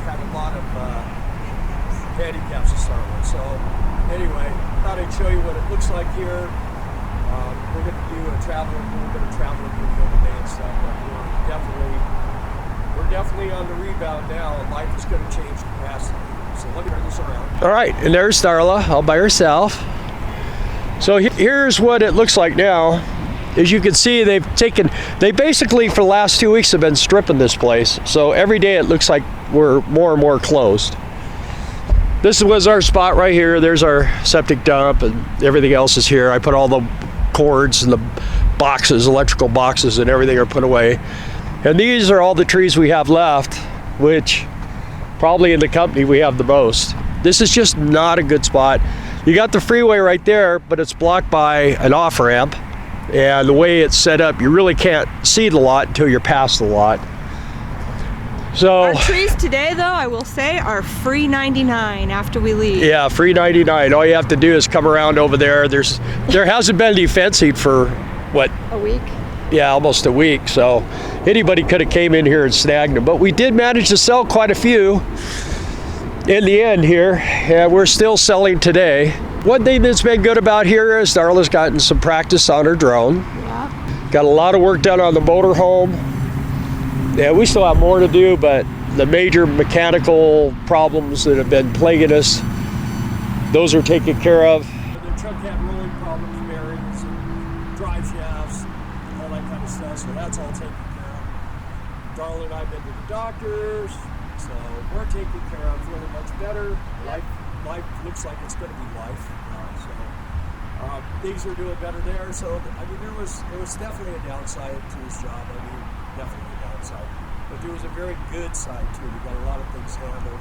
had a lot of handicaps to start with. So anyway, thought I'd show you what it looks like here. We're going to do a little bit of traveling video today and stuff, but we're definitely on the rebound now, and life is going to change drastically. So let me turn this around. All right, and there's Darla all by herself. So here's what it looks like now. As you can see, they basically for the last 2 weeks have been stripping this place. So every day it looks like we're more and more closed. This was our spot right here. There's our septic dump, and everything else is here. I put all the cords and the boxes, electrical boxes and everything are put away. And these are all the trees we have left, which probably in the company we have the most. This is just not a good spot. You got the freeway right there, but it's blocked by an off-ramp. And the way it's set up, you really can't see the lot until you're past the lot. So our trees today, though, I will say, are free 99 after we leave. Yeah, free 99. All you have to do is come around over there. There hasn't been any fencing for, what? A week? Yeah, almost a week. So anybody could have came in here and snagged them. But we did manage to sell quite a few in the end here. And we're still selling today. One thing that's been good about here is Darla's gotten some practice on her drone. Yeah. Got a lot of work done on the motorhome. Yeah, we still have more to do, but the major mechanical problems that have been plaguing us, those are taken care of. The truck had rolling problems, bearings, and drive shafts, all that kind of stuff, so that's all taken care of. Darla and I have been to the doctors, so we're taken care of, feeling much better. Life looks like it's going to be life. Things are doing better there, so I mean there was definitely a downside to this job. I mean, definitely a downside, but there was a very good side too. We got a lot of things handled,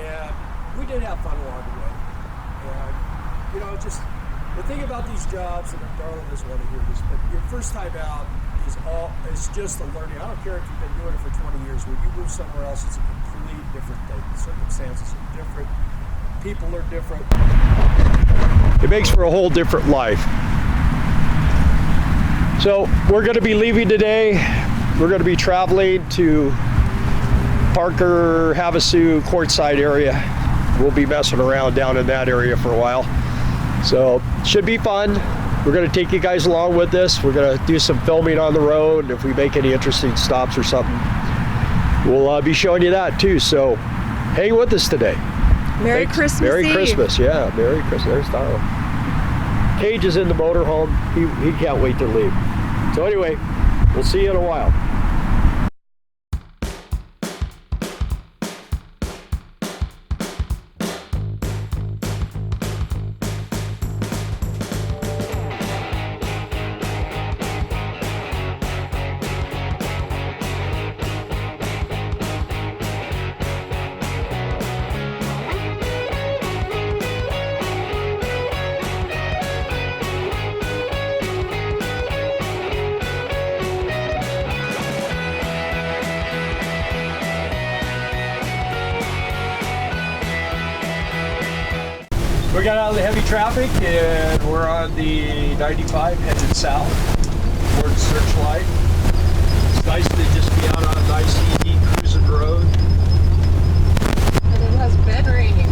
and we did have fun along the way. And you know, just the thing about these jobs, and Darla doesn't want to hear this, but your first time out is just a learning. I don't care if you've been doing it for 20 years. When you move somewhere else, it's a completely different thing. The circumstances are different. People are different. It makes for a whole different life. So we're going to be leaving today. We're going to be traveling to Parker, Havasu, Quartzsite area. We'll be messing around down in that area for a while. So should be fun. We're going to take you guys along with us. We're going to do some filming on the road. And if we make any interesting stops or something, we'll be showing you that too. So hang with us today. Merry Thanks. Christmas Merry Eve. Christmas, yeah. Merry Christmas. There's Darla. Cage is in the motorhome. He can't wait to leave. So anyway, we'll see you in a while. We got out of the heavy traffic and we're on the 95 headed south towards Searchlight. It's nice to just be out on a nice easy cruising road. And it has been raining.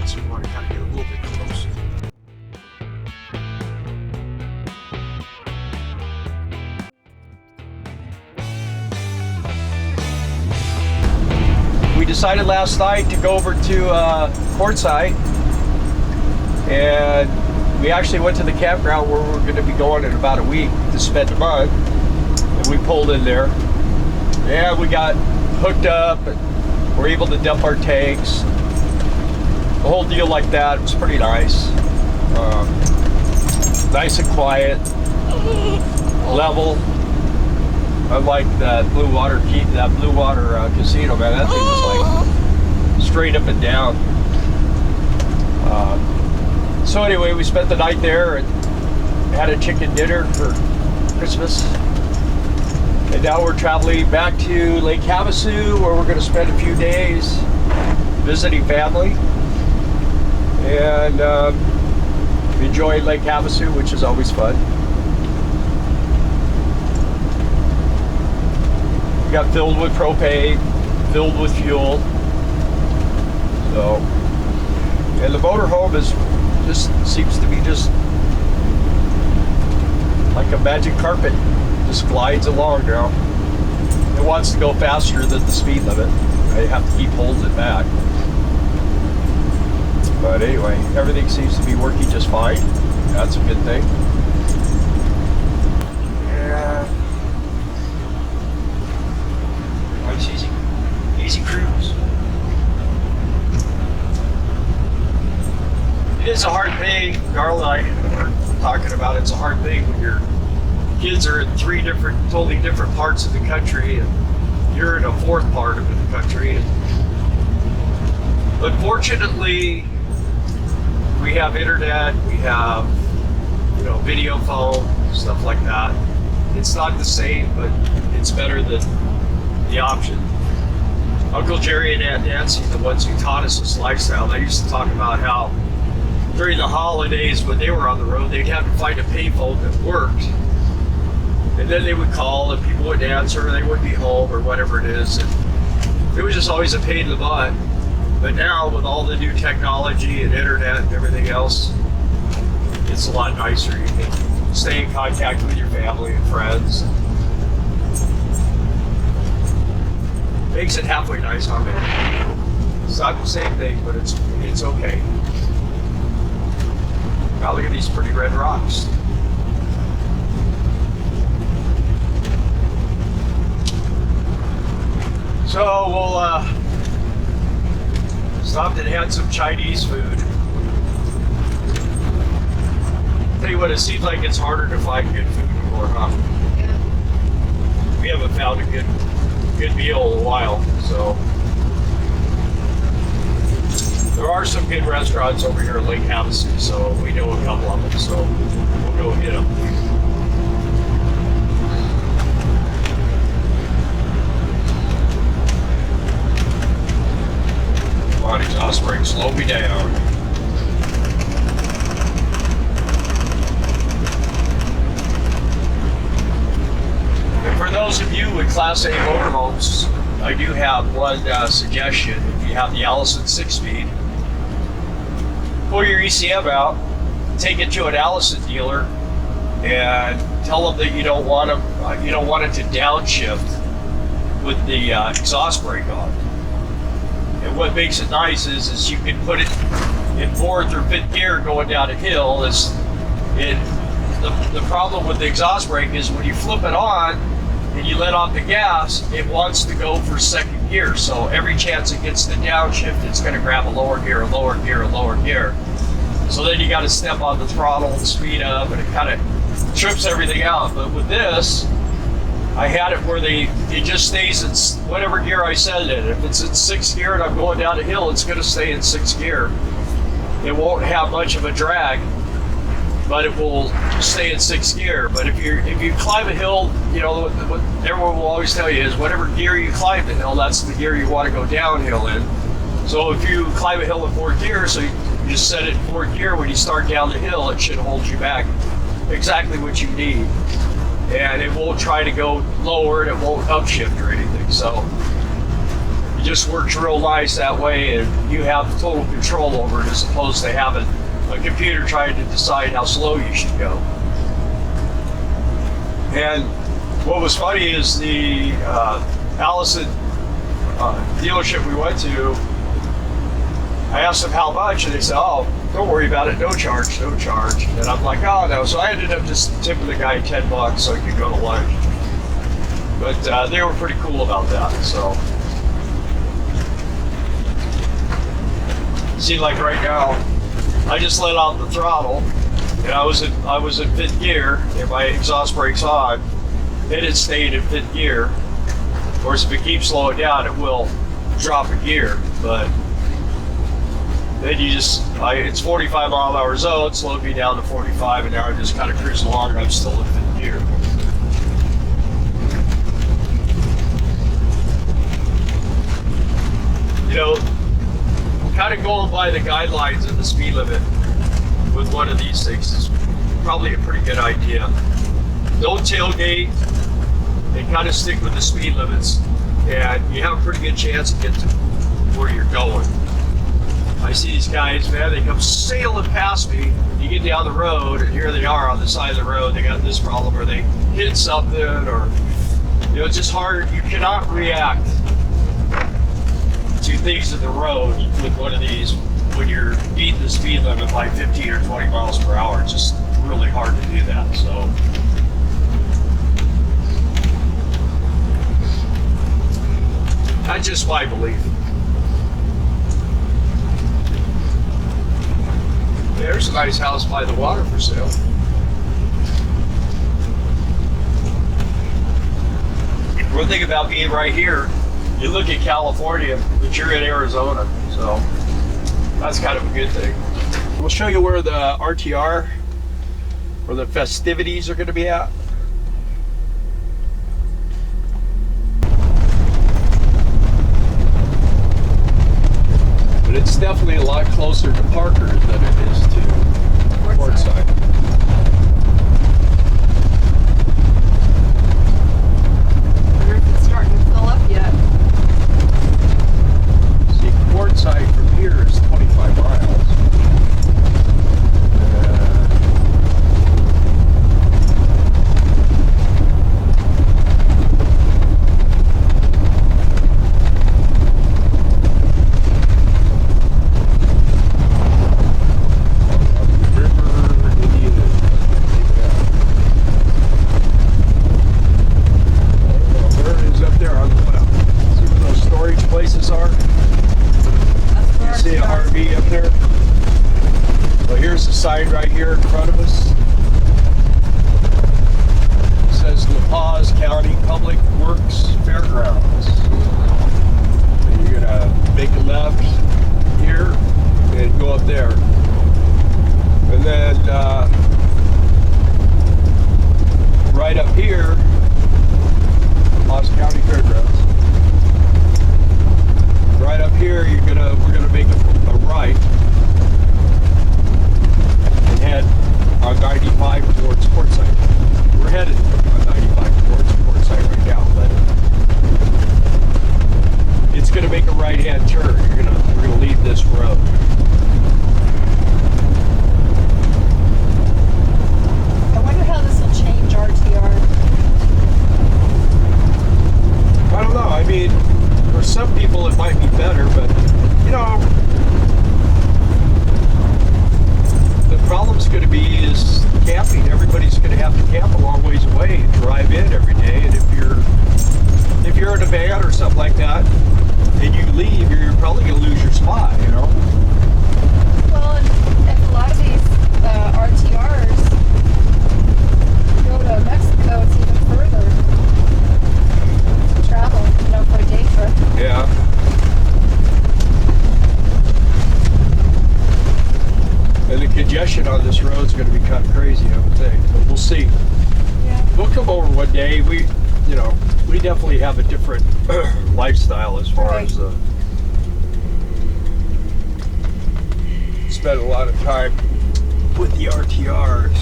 so we want to kind of get a little bit closer. We decided last night to go over to Quartzsite, and we actually went to the campground where we're going to be going in about a week to spend a month, and we pulled in there. Yeah, we got hooked up, and we're able to dump our tanks. The whole deal like that. It was pretty nice. Nice and quiet, level. Unlike that Blue Water casino, man, that thing was like straight up and down. So anyway, we spent the night there and had a chicken dinner for Christmas. And now we're traveling back to Lake Havasu, where we're going to spend a few days visiting family and enjoy Lake Havasu, which is always fun. We got filled with propane, filled with fuel. So, and the motorhome seems to be just like a magic carpet. Just glides along now. It wants to go faster than the speed limit. I have to keep holding it back. But anyway, everything seems to be working just fine. That's a good thing. Yeah. Nice, easy cruise. It is a hard thing. Darla and I were talking about it's a hard thing when your kids are in three totally different parts of the country, and you're in a fourth part of the country. But fortunately, we have internet, we have video phone, stuff like that. It's not the same, but it's better than the option. Uncle Jerry and Aunt Nancy, the ones who taught us this lifestyle, they used to talk about how during the holidays when they were on the road, they'd have to find a payphone that worked. And then they would call and people wouldn't answer, or they wouldn't be home, or whatever it is. And it was just always a pain in the butt. But now, with all the new technology and internet and everything else, it's a lot nicer. You can stay in contact with your family and friends. Makes it halfway nice, huh, man? It's not the same thing, but it's okay. Now look at these pretty red rocks. So we'll stopped and had some Chinese food. Tell you what, it seems like it's harder to find good food anymore, huh? Yeah. We haven't found a good meal in a while, so. There are some good restaurants over here in Lake Havasu, so we know a couple of them, so we'll go get them. Come on, exhaust brake, slow me down. And for those of you with Class A motorhomes, I do have one suggestion. If you have the Allison 6-speed, pull your ECM out, take it to an Allison dealer, and tell them that you don't want it to downshift with the exhaust brake on. And what makes it nice is you can put it in 4th or 5th gear going down a hill. The problem with the exhaust brake is when you flip it on and you let off the gas, it wants to go for 2nd gear. So every chance it gets to downshift, it's going to grab a lower gear, a lower gear, a lower gear. So then you got to step on the throttle and speed up, and it kind of trips everything out. But with this, I had it where it just stays in whatever gear I set it in. If it's in 6th gear and I'm going down a hill, it's going to stay in 6th gear. It won't have much of a drag, but it will stay in 6th gear. But if you climb a hill, what everyone will always tell you is whatever gear you climb the hill, that's the gear you want to go downhill in. So if you climb a hill in 4th gear, so you just set it in 4th gear, when you start down the hill, it should hold you back exactly what you need. And it won't try to go lower, and it won't upshift or anything. So you just works real nice that way, and you have total control over it as opposed to having a computer trying to decide how slow you should go. And what was funny is the Allison dealership we went to, I asked them how much, and they said, oh, don't worry about it, no charge, no charge. And I'm like, oh no. So I ended up just tipping the guy $10 so he could go to lunch. But they were pretty cool about that. So, see, like right now, I just let out the throttle, and I was in fifth gear, and my exhaust brakes on, and it stayed in fifth gear. Of course, if it keeps slowing down, it will drop a gear, but then you just, it's 45 mile an hour zone, it slowed me down to 45, and now I'm just kind of cruising along, and I'm still in fifth gear. You know, kind of going by the guidelines of the speed limit with one of these things is probably a pretty good idea. Don't tailgate, and kind of stick with the speed limits, and you have a pretty good chance to get to where you're going. I see these guys, man, they come sailing past me. You get down the road, and here they are on the side of the road. They got this problem, or they hit something, or, you know, it's just hard. You cannot react to things in the road with one of these when you're beating the speed limit by 15 or 20 miles per hour. It's just really hard to do that. So, that's just my belief. There's a nice house by the water for sale. One thing about being right here, you look at California, but you're in Arizona, so that's kind of a good thing. We'll show you where the RTR, where the festivities are going to be at. But it's definitely a lot closer to Parker than it is to Quartzsite. I wonder if it's starting to fill up yet. See, Quartzsite from here is 25 miles. Places are. You see a RV up there? Well, here's the sign right here in front of us. It says Paz County Public Works Fairgrounds. And you're gonna make a left here and go up there. And then right up here, Paz County Fairgrounds. Right up here, we're gonna make a right and head on 95 towards Quartzsite. We're headed on 95 towards Quartzsite right now, but it's gonna make a right-hand turn. We're gonna leave this road. I wonder how this will change RTR. I don't know. I mean, for some people it might be better, but you know, the problem's going to be is camping. Everybody's going to have to camp a long ways away and drive in every day. And if you're in a van or something like that, and you leave, you're probably going to lose your spot. You know. Well, and if a lot of these RTRs go to Mexico, it's even further to travel, you know, for a day trip. Yeah. And the congestion on this road is going to be kind of crazy, I would think. But we'll see. Yeah. We'll come over one day. We definitely have a different lifestyle as far as spend a lot of time with the RTRs.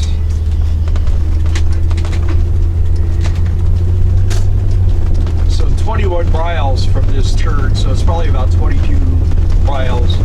So 21 miles from this turn, so it's probably about 22 miles.